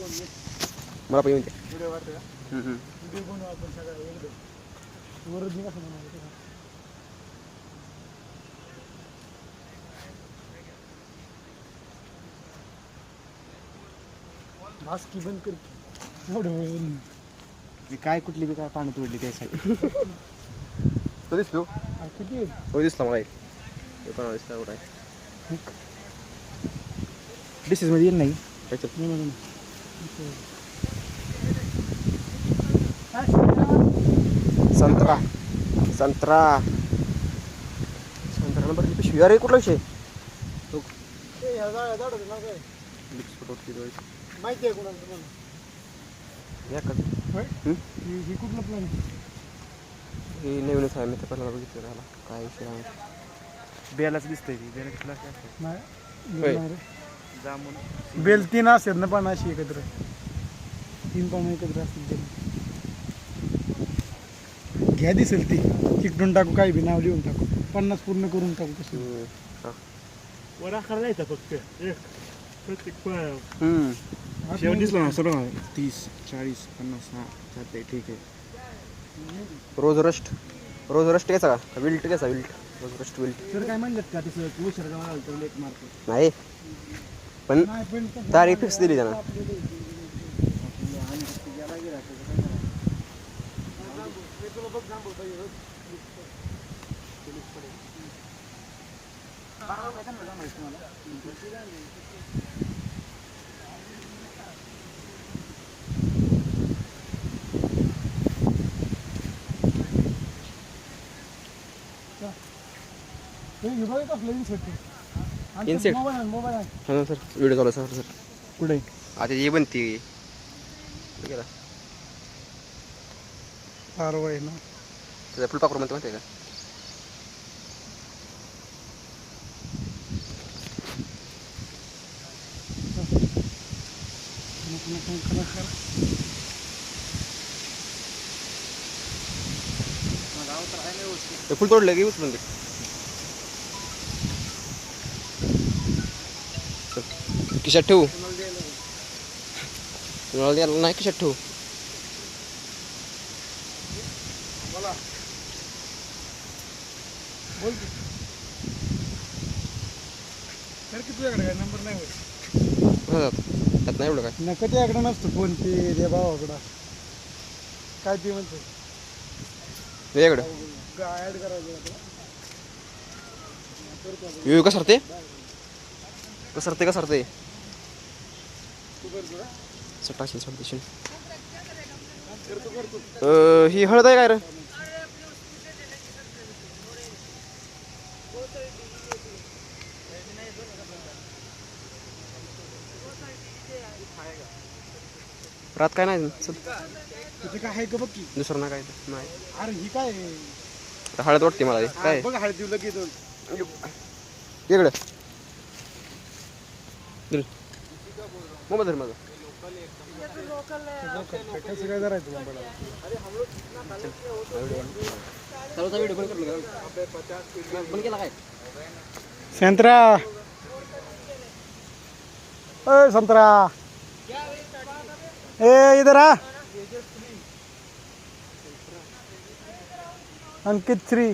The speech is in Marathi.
मला पण येऊन द्या. व्हिडिओ वाटतं का? व्हिडिओ बनवू आपण सगळं एकदम वरच कसं बनवायचं मास्की बंद कर एवढं मी काय कुठली बी काय पाण्यात उडली त्यासाठी. तो दिसतो किती तो दिसला मला एक कोणाला दिसला एवढा आहे डिशेस मध्ये येईल नाही. संत्रा संत्रा संत्रा नंबर पिशवी. अरे कुठला विषय माहिती आहे कोणाला तुम्हाला ही कुठलं प्लॅन हे नवीनच आहे. मी तर पहिला बघितलं राहिला काय विषय आहे. बेलाच दिसतंय ती बेलाची क्लास असते. जामून बेल 3 असतात ना पण अशी एकत्र 3 पानं एकत्र असतील. घ्या दिसेल ती चिकटून टाकू काही बी नाव लिहून टाकू 50 पूर्ण करून टाकू कसं वरा करायचा फक्त प्रत्येक शेवट दिसला ना सर्व 30 40 50 हा चालतंय ठीक आहे. रोज रस्ट घ्यायचा का विल्ट घ्यायचा विल्ट रोज रस्ट विल्ट सर काय म्हणलं का तसं उशीर गावाला तर लेट मारतो नाही पण तारीख फिक्स दिली त्यांना. Insect. मोबाईल हां सर व्हिडिओ चालू सर सर कुठे आता ये बनती गेला कारवाई ना त्याचा फुलपाखरू म्हणते माहिती आहे का. ते फुल तोडलं की उचलून दे. खिशात ठेवू तुम्हाला द्यायला नाही खिशात ठेवू. बोल तर की तुझ्याकडे काय नंबर नाही होत त्यात नाही एवढं काय नका त्याकडे नसतो फोन पे रे भावाकडं काय ते म्हणतो वेगळं ॲड करायचं येऊ का सरते का सरते सटाशे सडदेशील ही हळद आहे काय रे रात काय नाही चल तिथे काय आहे का बघ की दुसरं ना काय नाही. अरे ही काय हळद वाटते मला हे. काय बघ हळद दिलं की दोन इकडं मोबाईल धर माझा कसं काय करायचं बंद केला काय संत्रा ए संतरा ए इधर आ अंकित श्री